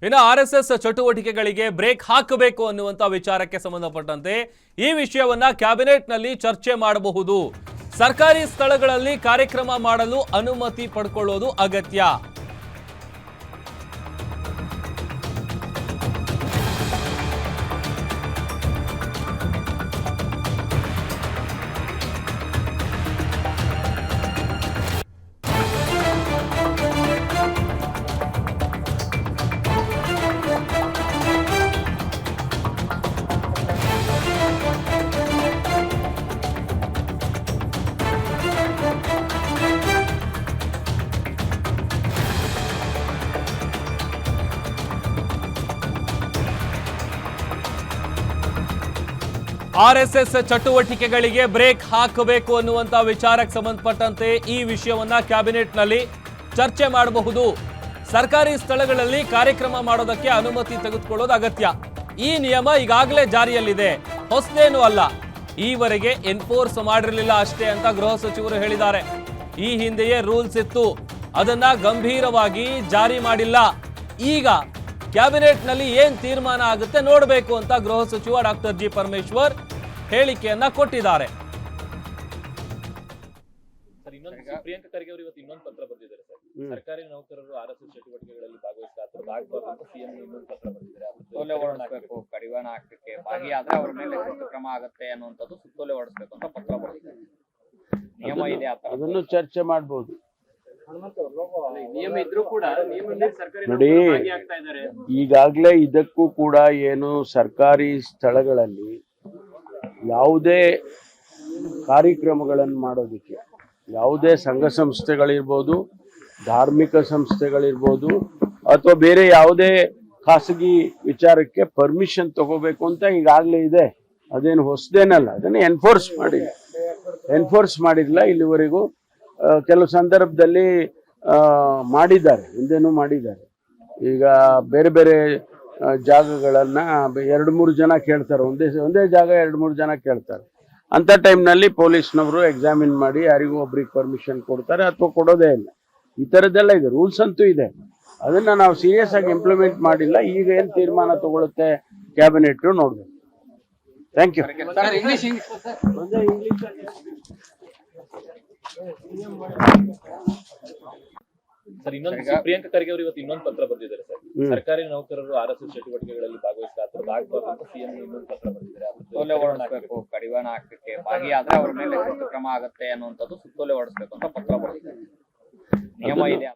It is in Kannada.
ಇನ್ನು ಆರ್ಎಸ್ಎಸ್ ಚಟುವಟಿಕೆಗಳಿಗೆ ಬ್ರೇಕ್ ಹಾಕಬೇಕು ಅನ್ನುವಂತ ವಿಚಾರಕ್ಕೆ ಸಂಬಂಧಪಟ್ಟಂತೆ ಈ ವಿಷಯವನ್ನ ಕ್ಯಾಬಿನೆಟ್ನಲ್ಲಿ ಚರ್ಚೆ ಮಾಡಬಹುದು. ಸರ್ಕಾರಿ ಸ್ಥಳಗಳಲ್ಲಿ ಕಾರ್ಯಕ್ರಮ ಮಾಡಲು ಅನುಮತಿ ಪಡ್ಕೊಳ್ಳೋದು ಅಗತ್ಯ. ಆರ್ಎಸ್ಎಸ್ ಚಟುವಟಿಕೆಗಳಿಗೆ ಬ್ರೇಕ್ ಹಾಕಬೇಕು ಅನ್ನುವಂತ ವಿಚಾರಕ್ಕೆ ಸಂಬಂಧಪಟ್ಟಂತೆ ಈ ವಿಷಯವನ್ನ ಕ್ಯಾಬಿನೆಟ್ನಲ್ಲಿ ಚರ್ಚೆ ಮಾಡಬಹುದು. ಸರ್ಕಾರಿ ಸ್ಥಳಗಳಲ್ಲಿ ಕಾರ್ಯಕ್ರಮ ಮಾಡೋದಕ್ಕೆ ಅನುಮತಿ ತೆಗೆದುಕೊಳ್ಳೋದು ಅಗತ್ಯ. ಈ ನಿಯಮ ಈಗಾಗಲೇ ಜಾರಿಯಲ್ಲಿದೆ, ಹೊಸದೇನೂ ಅಲ್ಲ. ಈವರೆಗೆ ಎನ್ಫೋರ್ಸ್ ಮಾಡಿರಲಿಲ್ಲ ಅಷ್ಟೇ ಅಂತ ಗೃಹ ಸಚಿವರು ಹೇಳಿದ್ದಾರೆ. ಈ ಹಿಂದೆಯೇ ರೂಲ್ಸ್ ಇತ್ತು, ಅದನ್ನ ಗಂಭೀರವಾಗಿ ಜಾರಿ ಮಾಡಿಲ್ಲ. ಈಗ ಕ್ಯಾಬಿನೆಟ್ನಲ್ಲಿ ಏನ್ ತೀರ್ಮಾನ ಆಗುತ್ತೆ ನೋಡಬೇಕು ಅಂತ ಗೃಹ ಸಚಿವ ಡಾಕ್ಟರ್ ಜಿ ಪರಮೇಶ್ವರ್ ಹೇಳಿಕೆಯನ್ನ ಕೊಟ್ಟಿದ್ದಾರೆ. ಪ್ರಿಯಾಂಕ ಖರ್ಗೆ ಅವರು ಇವತ್ತು ಇನ್ನೊಂದು ಪತ್ರ ಬರೆದಿದ್ದಾರೆ ಸರ್. ಸರ್ಕಾರಿ ನೌಕರರು ಆರ್ಎಸ್ಎಸ್ ಚಟುವಟಿಕೆಗಳಲ್ಲಿ ಭಾಗವಹಿಸಬಾರದು ಸಿಎಂ ಇನ್ನೊಂದು ಪತ್ರ ಬರೆದಿದ್ದಾರೆ. ಸುತ್ತೋಲೆ ಹೊರಡಿಸಬೇಕು, ಕಡಿವಾಣ ಹಾಕಕ್ಕೆ ಭಾಗಿಯಾದ್ರೆ ಅವರ ಮೇಲೆ ಕ್ರಮ ಆಗುತ್ತೆ ಅನ್ನುವಂಥದ್ದು ಸುತ್ತೋಲೆ ಹೊರಡಿಸಬೇಕು ಅಂತ ಪತ್ರ ಬರೆದಿದ್ದಾರೆ. ನಿಯಮ ಇದೆ, ಅದನ್ನು ಚರ್ಚೆ ಮಾಡಬಹುದು. ನಿಯಮ ಇದ್ರೂ ಕೂಡ ನೋಡಿ, ಈಗಾಗಲೇ ಇದಕ್ಕೂ ಕೂಡ ಏನು ಸರ್ಕಾರಿ ಸ್ಥಳಗಳಲ್ಲಿ ಯಾವುದೇ ಕಾರ್ಯಕ್ರಮಗಳನ್ನು ಮಾಡೋದಕ್ಕೆ ಯಾವುದೇ ಸಂಘ ಸಂಸ್ಥೆಗಳಿರ್ಬೋದು, ಧಾರ್ಮಿಕ ಸಂಸ್ಥೆಗಳಿರ್ಬೋದು, ಅಥವಾ ಬೇರೆ ಯಾವುದೇ ಖಾಸಗಿ ವಿಚಾರಕ್ಕೆ ಪರ್ಮಿಷನ್ ತಗೋಬೇಕು ಅಂತ ಈಗಾಗಲೇ ಇದೆ. ಅದೇನು ಹೊಸದೇನಲ್ಲ. ಅದನ್ನು ಎನ್ಫೋರ್ಸ್ ಮಾಡಿಲ್ಲ ಇಲ್ಲಿವರೆಗೂ. ಕೆಲವು ಸಂದರ್ಭದಲ್ಲಿ ಮಾಡಿದ್ದಾರೆ, ಹಿಂದೆನೂ ಮಾಡಿದ್ದಾರೆ. ಈಗ ಬೇರೆ ಬೇರೆ ಜಾಗಗಳನ್ನ 2-3 ಜನ ಕೇಳ್ತಾರೆ, ಒಂದೇ ಜಾಗ 2-3 ಜನ ಕೇಳ್ತಾರೆ. ಅಂತ ಟೈಮ್ನಲ್ಲಿ ಪೊಲೀಸ್ನವರು ಎಕ್ಸಾಮಿನ್ ಮಾಡಿ ಯಾರಿಗೂ ಒಬ್ರಿಗೆ ಪರ್ಮಿಷನ್ ಕೊಡ್ತಾರೆ ಅಥವಾ ಕೊಡೋದೇ ಇಲ್ಲ. ಈ ಥರದ್ದೆಲ್ಲ ಇದೆ, ರೂಲ್ಸ್ ಅಂತೂ ಇದೆ. ಅದನ್ನ ನಾವು ಸೀರಿಯಸ್ ಆಗಿ ಇಂಪ್ಲಿಮೆಂಟ್ ಮಾಡಿಲ್ಲ. ಈಗ ಏನು ತೀರ್ಮಾನ ತಗೊಳುತ್ತೆ ಕ್ಯಾಬಿನೆಟ್ ನೋಡ್ಬೇಕು. Thank you. ಸರ್, ಇನ್ನೊಂದು ಪ್ರಿಯಾಂಕ ಖರ್ಗೆ ಅವರು ಇವತ್ತು ಇನ್ನೊಂದು ಪತ್ರ ಬರೆದಿದ್ದಾರೆ ಸರ್. ಸರ್ಕಾರಿ ನೌಕರರು ಆರ್ಎಸ್ಎಸ್ ಚಟುವಟಿಕೆಗಳಲ್ಲಿ ಭಾಗವಹಿಸಬಾರದು ಅಂತ ಸಿಎಂ ಇನ್ನೊಂದು ಪತ್ರ ಬರೆದಿದ್ದಾರೆ. ಸುತ್ತೋಲೆ ಹೊರಡಿಸಬೇಕು, ಕಡಿವಾಣ ಹಾಕಕ್ಕೆ ಭಾಗಿಯಾದ್ರೆ ಅವರ ಮೇಲೆ ಕ್ರಮ ಆಗುತ್ತೆ ಅನ್ನುವಂಥದ್ದು ಸುತ್ತೋಲೆ ಹೊರಡಿಸಬೇಕು ಅಂತ ಪತ್ರ ಬರೆದಿದ್ದಾರೆ. ನಿಯಮ ಇದೆ.